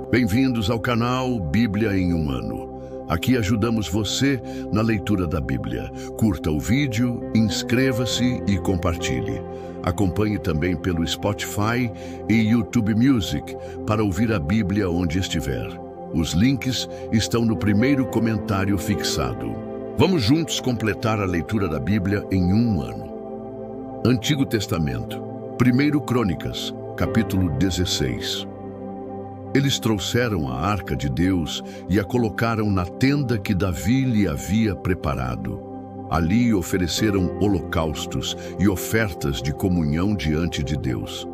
Bem-vindos ao canal Bíblia em um Ano. Aqui ajudamos você na leitura da Bíblia. Curta o vídeo, inscreva-se e compartilhe. Acompanhe também pelo Spotify e YouTube Music para ouvir a Bíblia onde estiver. Os links estão no primeiro comentário fixado. Vamos juntos completar a leitura da Bíblia em um ano. Antigo Testamento, 1 Crônicas, capítulo 16. Eles trouxeram a arca de Deus e a colocaram na tenda que Davi lhe havia preparado. Ali ofereceram holocaustos e ofertas de comunhão diante de Deus.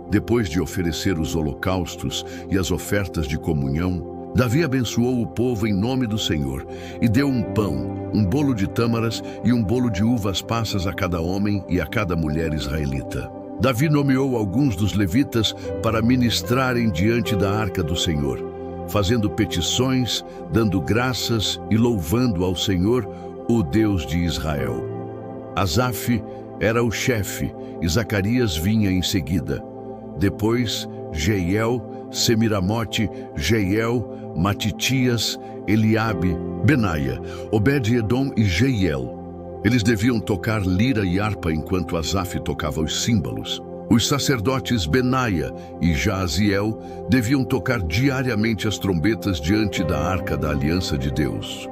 Depois de oferecer os holocaustos e as ofertas de comunhão, Davi abençoou o povo em nome do Senhor e deu um pão, um bolo de tâmaras e um bolo de uvas passas a cada homem e a cada mulher israelita. Davi nomeou alguns dos levitas para ministrarem diante da arca do Senhor, fazendo petições, dando graças e louvando ao Senhor, o Deus de Israel. Asaf era o chefe e Zacarias vinha em seguida. Depois, Jeiel, Semiramote, Jeiel, Matitias, Eliabe, Benaia, Obed-edom e Jeiel. Eles deviam tocar lira e harpa enquanto Asaf tocava os símbolos. Os sacerdotes Benaia e Jaaziel deviam tocar diariamente as trombetas diante da arca da aliança de Deus.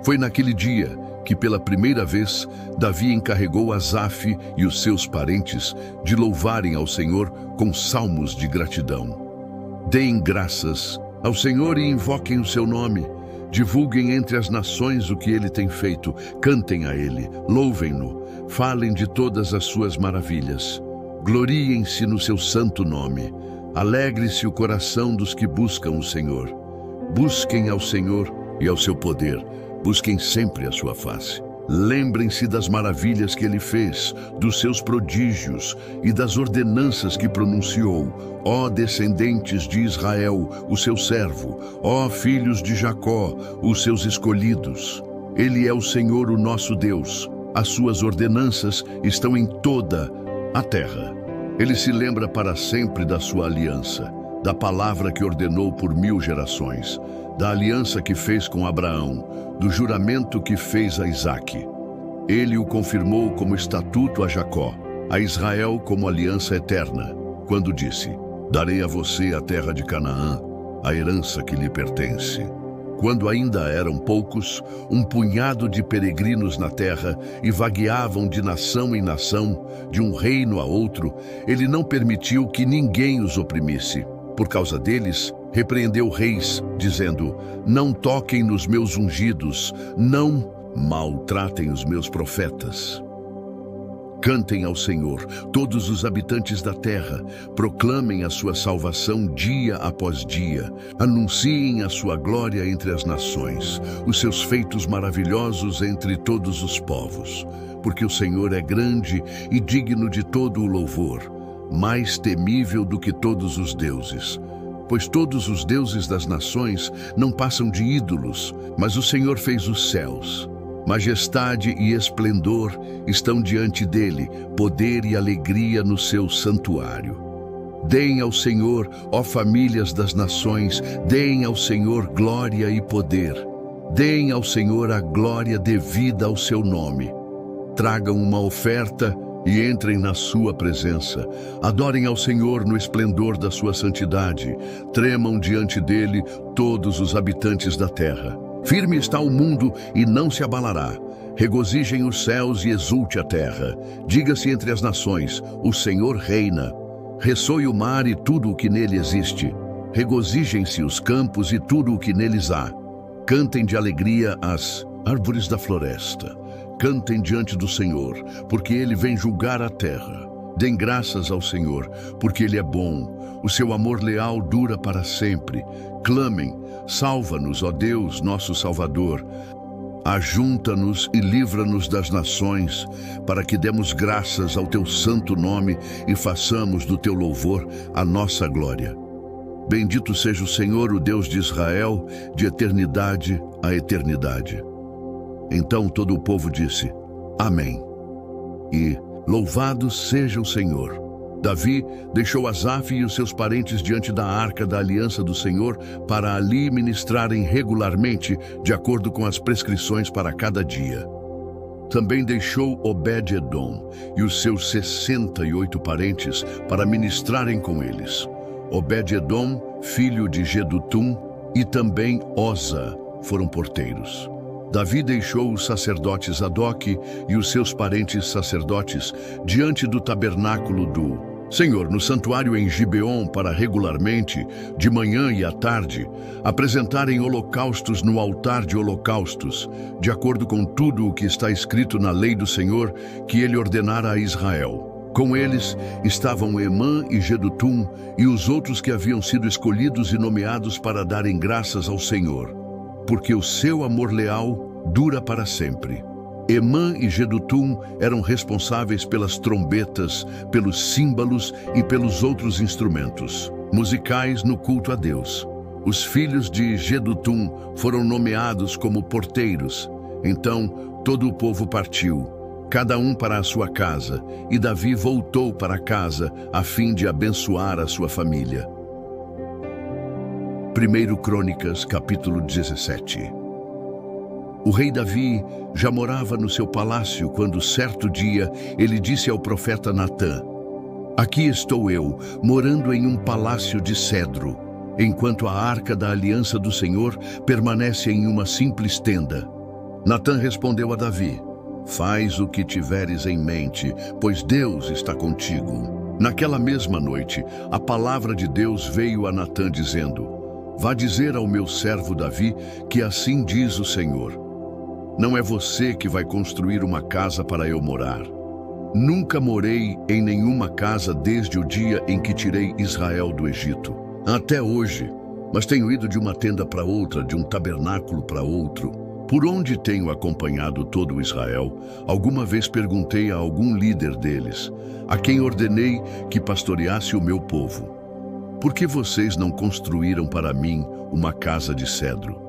Foi naquele dia que, pela primeira vez, Davi encarregou Asaf e os seus parentes de louvarem ao Senhor com salmos de gratidão. Deem graças ao Senhor e invoquem o seu nome. Divulguem entre as nações o que ele tem feito, cantem a ele, louvem-no, falem de todas as suas maravilhas. Gloriem-se no seu santo nome, alegre-se o coração dos que buscam o Senhor. Busquem ao Senhor e ao seu poder, busquem sempre a sua face. Lembrem-se das maravilhas que ele fez, dos seus prodígios e das ordenanças que pronunciou, ó descendentes de Israel, o seu servo, ó filhos de Jacó, os seus escolhidos. Ele é o Senhor, o nosso Deus. As suas ordenanças estão em toda a terra. Ele se lembra para sempre da sua aliança, da palavra que ordenou por 1000 gerações, da aliança que fez com Abraão, do juramento que fez a Isaque. Ele o confirmou como estatuto a Jacó, a Israel como aliança eterna, quando disse: darei a você a terra de Canaã, a herança que lhe pertence. Quando ainda eram poucos, um punhado de peregrinos na terra e vagueavam de nação em nação, de um reino a outro, ele não permitiu que ninguém os oprimisse. Por causa deles, repreendeu reis, dizendo: não toquem nos meus ungidos, não maltratem os meus profetas. Cantem ao Senhor, todos os habitantes da terra, proclamem a sua salvação dia após dia, anunciem a sua glória entre as nações, os seus feitos maravilhosos entre todos os povos, porque o Senhor é grande e digno de todo o louvor, mais temível do que todos os deuses. Pois todos os deuses das nações não passam de ídolos, mas o Senhor fez os céus. Majestade e esplendor estão diante dele, poder e alegria no seu santuário. Deem ao Senhor, ó famílias das nações, deem ao Senhor glória e poder. Deem ao Senhor a glória devida ao seu nome. Tragam uma oferta e entrem na sua presença. Adorem ao Senhor no esplendor da sua santidade. Tremam diante dele todos os habitantes da terra. Firme está o mundo e não se abalará. Regozijem os céus e exulte a terra. Diga-se entre as nações: o Senhor reina. Ressoe o mar e tudo o que nele existe. Regozijem-se os campos e tudo o que neles há. Cantem de alegria as árvores da floresta. Cantem diante do Senhor, porque ele vem julgar a terra. Deem graças ao Senhor, porque ele é bom. O seu amor leal dura para sempre. Clamem: salva-nos, ó Deus, nosso Salvador. Ajunta-nos e livra-nos das nações, para que demos graças ao teu santo nome e façamos do teu louvor a nossa glória. Bendito seja o Senhor, o Deus de Israel, de eternidade a eternidade. Então todo o povo disse: Amém. E louvado seja o Senhor. Davi deixou Asaf e os seus parentes diante da arca da aliança do Senhor para ali ministrarem regularmente, de acordo com as prescrições para cada dia. Também deixou Obed-edom e os seus 68 parentes para ministrarem com eles. Obed-edom, filho de Jedutum, e também Oza foram porteiros. Davi deixou os sacerdotes Zadok e os seus parentes sacerdotes diante do tabernáculo do Senhor, no santuário em Gibeon, para regularmente, de manhã e à tarde, apresentarem holocaustos no altar de holocaustos, de acordo com tudo o que está escrito na lei do Senhor, que ele ordenara a Israel. Com eles estavam Emã e Jedutum e os outros que haviam sido escolhidos e nomeados para darem graças ao Senhor, porque o seu amor leal dura para sempre. Emã e Jedutum eram responsáveis pelas trombetas, pelos símbolos e pelos outros instrumentos musicais no culto a Deus. Os filhos de Jedutum foram nomeados como porteiros. Então todo o povo partiu, cada um para a sua casa, e Davi voltou para casa a fim de abençoar a sua família. 1 Crônicas, capítulo 17. O rei Davi já morava no seu palácio quando, certo dia, ele disse ao profeta Natã: "Aqui estou eu, morando em um palácio de cedro, enquanto a arca da aliança do Senhor permanece em uma simples tenda." Natã respondeu a Davi: "Faz o que tiveres em mente, pois Deus está contigo." Naquela mesma noite, a palavra de Deus veio a Natã dizendo: "Vá dizer ao meu servo Davi que assim diz o Senhor: não é você que vai construir uma casa para eu morar. Nunca morei em nenhuma casa desde o dia em que tirei Israel do Egito, até hoje, mas tenho ido de uma tenda para outra, de um tabernáculo para outro. Por onde tenho acompanhado todo o Israel, alguma vez perguntei a algum líder deles, a quem ordenei que pastoreasse o meu povo: por que vocês não construíram para mim uma casa de cedro?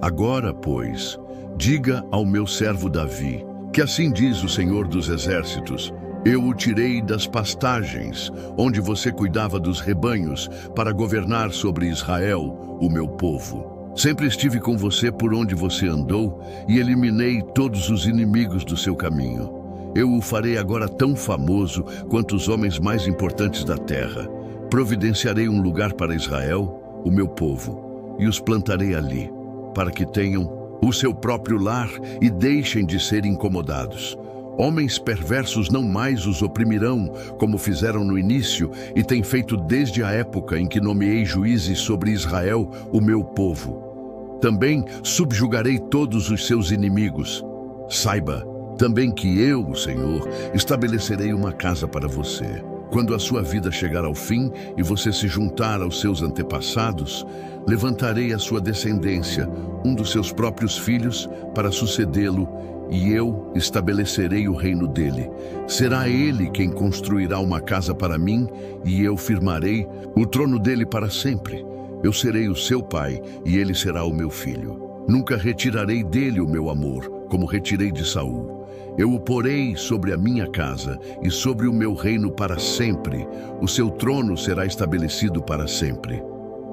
Agora, pois, diga ao meu servo Davi, que assim diz o Senhor dos Exércitos: eu o tirei das pastagens, onde você cuidava dos rebanhos, para governar sobre Israel, o meu povo. Sempre estive com você por onde você andou e eliminei todos os inimigos do seu caminho. Eu o farei agora tão famoso quanto os homens mais importantes da terra. Providenciarei um lugar para Israel, o meu povo, e os plantarei ali, para que tenham o seu próprio lar e deixem de ser incomodados. Homens perversos não mais os oprimirão, como fizeram no início e têm feito desde a época em que nomeei juízes sobre Israel, o meu povo. Também subjugarei todos os seus inimigos. Saiba também que eu, o Senhor, estabelecerei uma casa para você. Quando a sua vida chegar ao fim e você se juntar aos seus antepassados, levantarei a sua descendência, um dos seus próprios filhos, para sucedê-lo, e eu estabelecerei o reino dele. Será ele quem construirá uma casa para mim, e eu firmarei o trono dele para sempre. Eu serei o seu pai, e ele será o meu filho. Nunca retirarei dele o meu amor, como retirei de Saul. Eu o porei sobre a minha casa e sobre o meu reino para sempre. O seu trono será estabelecido para sempre."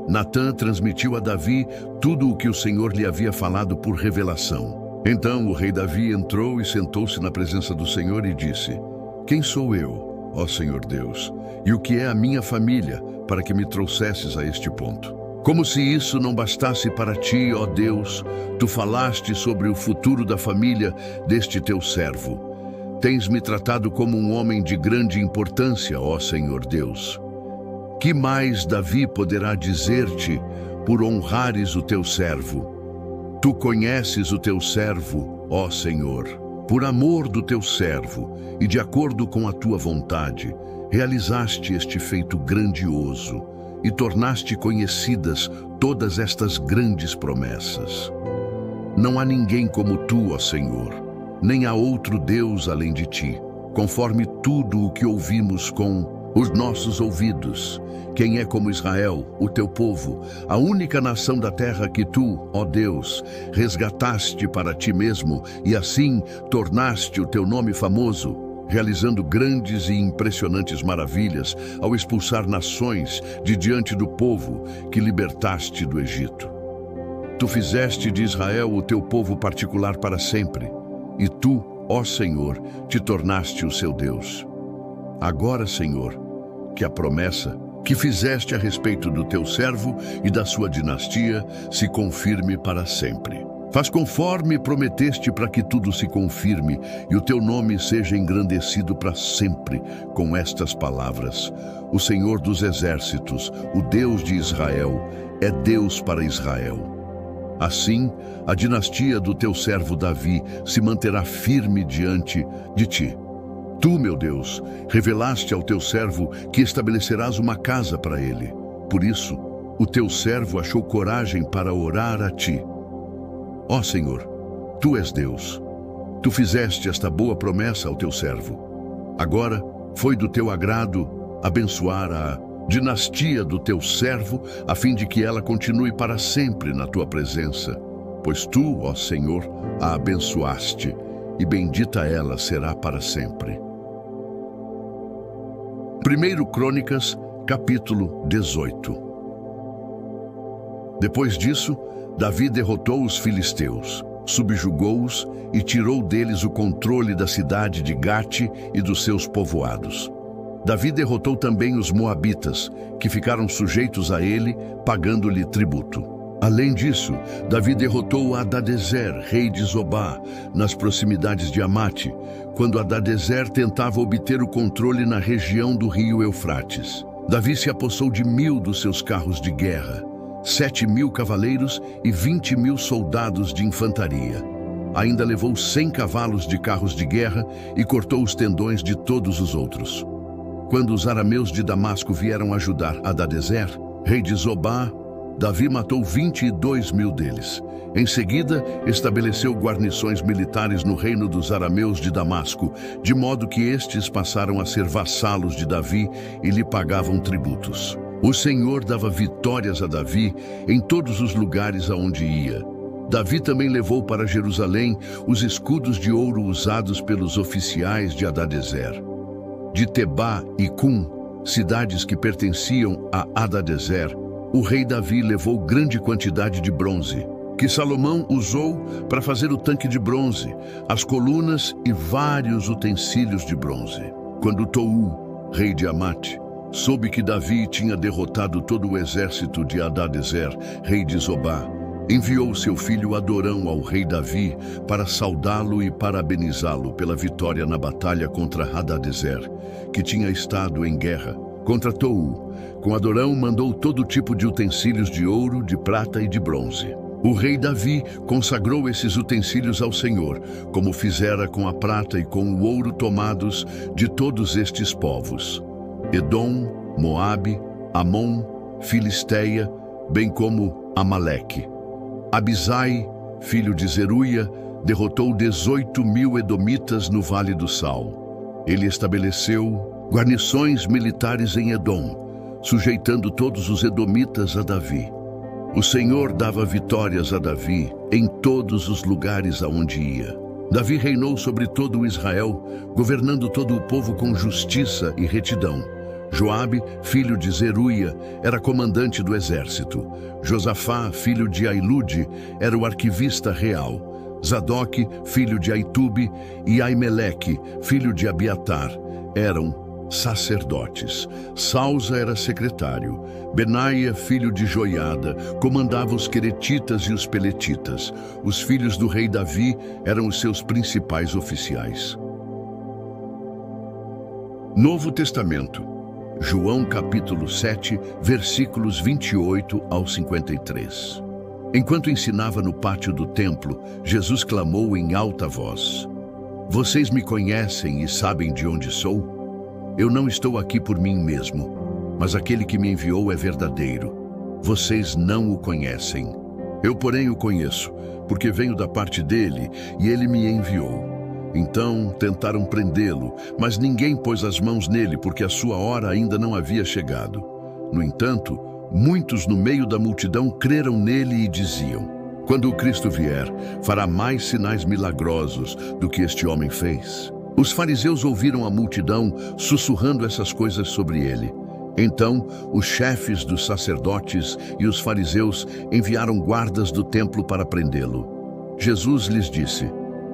Natã transmitiu a Davi tudo o que o Senhor lhe havia falado por revelação. Então o rei Davi entrou e sentou-se na presença do Senhor e disse: "Quem sou eu, ó Senhor Deus, e o que é a minha família, para que me trouxesses a este ponto? Como se isso não bastasse para ti, ó Deus, tu falaste sobre o futuro da família deste teu servo. Tens me tratado como um homem de grande importância, ó Senhor Deus. Que mais Davi poderá dizer-te por honrares o teu servo? Tu conheces o teu servo, ó Senhor. Por amor do teu servo e de acordo com a tua vontade, realizaste este feito grandioso e tornaste conhecidas todas estas grandes promessas. Não há ninguém como tu, ó Senhor, nem há outro Deus além de ti, conforme tudo o que ouvimos com os nossos ouvidos. Quem é como Israel, o teu povo, a única nação da terra que tu, ó Deus, resgataste para ti mesmo e assim tornaste o teu nome famoso? realizando grandes e impressionantes maravilhas ao expulsar nações de diante do povo que libertaste do Egito. Tu fizeste de Israel o teu povo particular para sempre, e tu, ó Senhor, te tornaste o seu Deus. Agora, Senhor, que a promessa que fizeste a respeito do teu servo e da sua dinastia se confirme para sempre. Faz conforme prometeste para que tudo se confirme e o teu nome seja engrandecido para sempre com estas palavras: o Senhor dos exércitos, o Deus de Israel, é Deus para Israel. Assim, a dinastia do teu servo Davi se manterá firme diante de ti. Tu, meu Deus, revelaste ao teu servo que estabelecerás uma casa para ele. Por isso, o teu servo achou coragem para orar a ti. Ó Senhor, tu és Deus. Tu fizeste esta boa promessa ao teu servo. Agora, foi do teu agrado abençoar a dinastia do teu servo, a fim de que ela continue para sempre na tua presença. Pois tu, ó Senhor, a abençoaste, e bendita ela será para sempre. 1 Crônicas, capítulo 18. Depois disso, Davi derrotou os filisteus, subjugou-os e tirou deles o controle da cidade de Gate e dos seus povoados. Davi derrotou também os moabitas, que ficaram sujeitos a ele, pagando-lhe tributo. Além disso, Davi derrotou Hadadezer, rei de Zobá, nas proximidades de Amate, quando Hadadezer tentava obter o controle na região do rio Eufrates. Davi se apossou de 1000 dos seus carros de guerra, 7.000 cavaleiros e 20.000 soldados de infantaria. Ainda levou 100 cavalos de carros de guerra e cortou os tendões de todos os outros. Quando os arameus de Damasco vieram ajudar Hadadezer, rei de Zobá, Davi matou 22.000 deles. Em seguida, estabeleceu guarnições militares no reino dos arameus de Damasco, de modo que estes passaram a ser vassalos de Davi e lhe pagavam tributos. O Senhor dava vitórias a Davi em todos os lugares aonde ia. Davi também levou para Jerusalém os escudos de ouro usados pelos oficiais de Hadadezer. De Tebá e Cum, cidades que pertenciam a Hadadezer, o rei Davi levou grande quantidade de bronze, que Salomão usou para fazer o tanque de bronze, as colunas e vários utensílios de bronze. Quando Tou, rei de Amate, soube que Davi tinha derrotado todo o exército de Hadadezer, rei de Zobá, enviou seu filho Adorão ao rei Davi para saudá-lo e parabenizá-lo pela vitória na batalha contra Hadadezer, que tinha estado em guerra contra Tou. Com Adorão mandou todo tipo de utensílios de ouro, de prata e de bronze. O rei Davi consagrou esses utensílios ao Senhor, como fizera com a prata e com o ouro tomados de todos estes povos: Edom, Moabe, Amon, Filisteia, bem como Amaleque. Abisai, filho de Zeruia, derrotou 18.000 edomitas no Vale do Sal. Ele estabeleceu guarnições militares em Edom, sujeitando todos os edomitas a Davi. O Senhor dava vitórias a Davi em todos os lugares aonde ia. Davi reinou sobre todo o Israel, governando todo o povo com justiça e retidão. Joabe, filho de Zeruia, era comandante do exército. Josafá, filho de Ailude, era o arquivista real. Zadoque, filho de Aitube, e Aimeleque, filho de Abiatar, eram sacerdotes. Salza era secretário. Benaia, filho de Joiada, comandava os queretitas e os peletitas. Os filhos do rei Davi eram os seus principais oficiais. Novo Testamento. João capítulo 7, versículos 28 ao 53. Enquanto ensinava no pátio do templo, Jesus clamou em alta voz: Vocês me conhecem e sabem de onde sou? Eu não estou aqui por mim mesmo, mas aquele que me enviou é verdadeiro. Vocês não o conhecem. Eu, porém, o conheço, porque venho da parte dele e ele me enviou. Então tentaram prendê-lo, mas ninguém pôs as mãos nele, porque a sua hora ainda não havia chegado. No entanto, muitos no meio da multidão creram nele e diziam: Quando o Cristo vier, fará mais sinais milagrosos do que este homem fez. Os fariseus ouviram a multidão sussurrando essas coisas sobre ele. Então, os chefes dos sacerdotes e os fariseus enviaram guardas do templo para prendê-lo. Jesus lhes disse: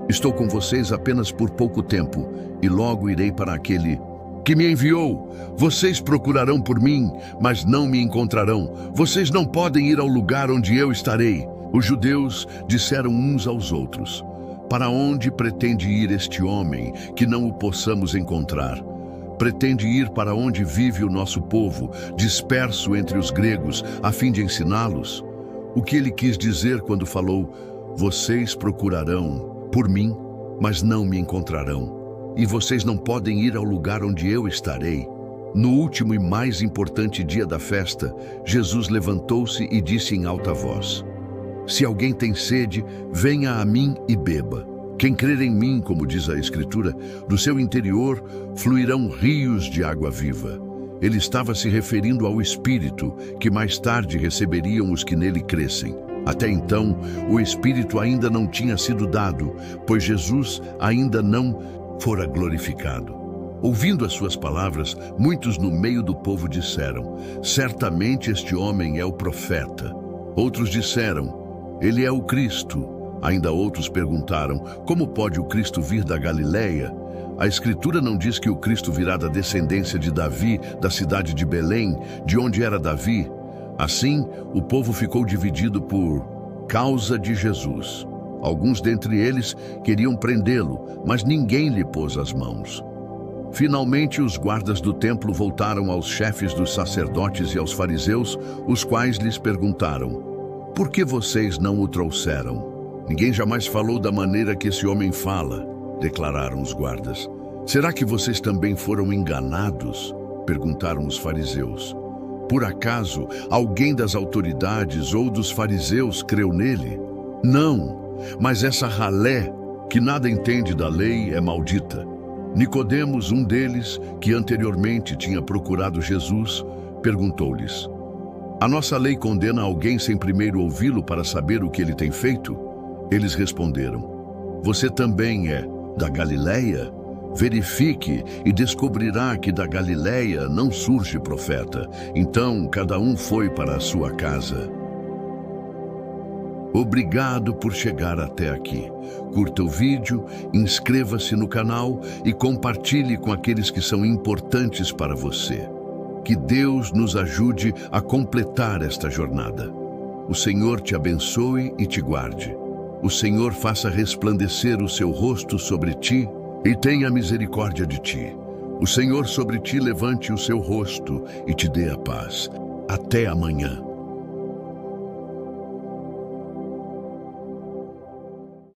Estou com vocês apenas por pouco tempo, e logo irei para aquele que me enviou. Vocês procurarão por mim, mas não me encontrarão. Vocês não podem ir ao lugar onde eu estarei. Os judeus disseram uns aos outros: Para onde pretende ir este homem, que não o possamos encontrar? Pretende ir para onde vive o nosso povo, disperso entre os gregos, a fim de ensiná-los? O que ele quis dizer quando falou: Vocês procurarão por mim, mas não me encontrarão. E vocês não podem ir ao lugar onde eu estarei. No último e mais importante dia da festa, Jesus levantou-se e disse em alta voz: Se alguém tem sede, venha a mim e beba. Quem crer em mim, como diz a Escritura, do seu interior fluirão rios de água viva. Ele estava se referindo ao Espírito, que mais tarde receberiam os que nele crescem. Até então, o Espírito ainda não tinha sido dado, pois Jesus ainda não fora glorificado. Ouvindo as suas palavras, muitos no meio do povo disseram: Certamente este homem é o profeta. Outros disseram: Ele é o Cristo. Ainda outros perguntaram: Como pode o Cristo vir da Galileia? A Escritura não diz que o Cristo virá da descendência de Davi, da cidade de Belém, de onde era Davi? Assim, o povo ficou dividido por causa de Jesus. Alguns dentre eles queriam prendê-lo, mas ninguém lhe pôs as mãos. Finalmente, os guardas do templo voltaram aos chefes dos sacerdotes e aos fariseus, os quais lhes perguntaram: Por que vocês não o trouxeram? Ninguém jamais falou da maneira que esse homem fala, declararam os guardas. Será que vocês também foram enganados? Perguntaram os fariseus. Por acaso, alguém das autoridades ou dos fariseus creu nele? Não, mas essa ralé, que nada entende da lei, é maldita. Nicodemos, um deles, que anteriormente tinha procurado Jesus, perguntou-lhes: A nossa lei condena alguém sem primeiro ouvi-lo para saber o que ele tem feito? Eles responderam: Você também é da Galileia? Verifique e descobrirá que da Galileia não surge profeta. Então cada um foi para a sua casa. Obrigado por chegar até aqui. Curta o vídeo, inscreva-se no canal e compartilhe com aqueles que são importantes para você. Que Deus nos ajude a completar esta jornada. O Senhor te abençoe e te guarde. O Senhor faça resplandecer o seu rosto sobre ti e tenha misericórdia de ti. O Senhor sobre ti levante o seu rosto e te dê a paz. Até amanhã.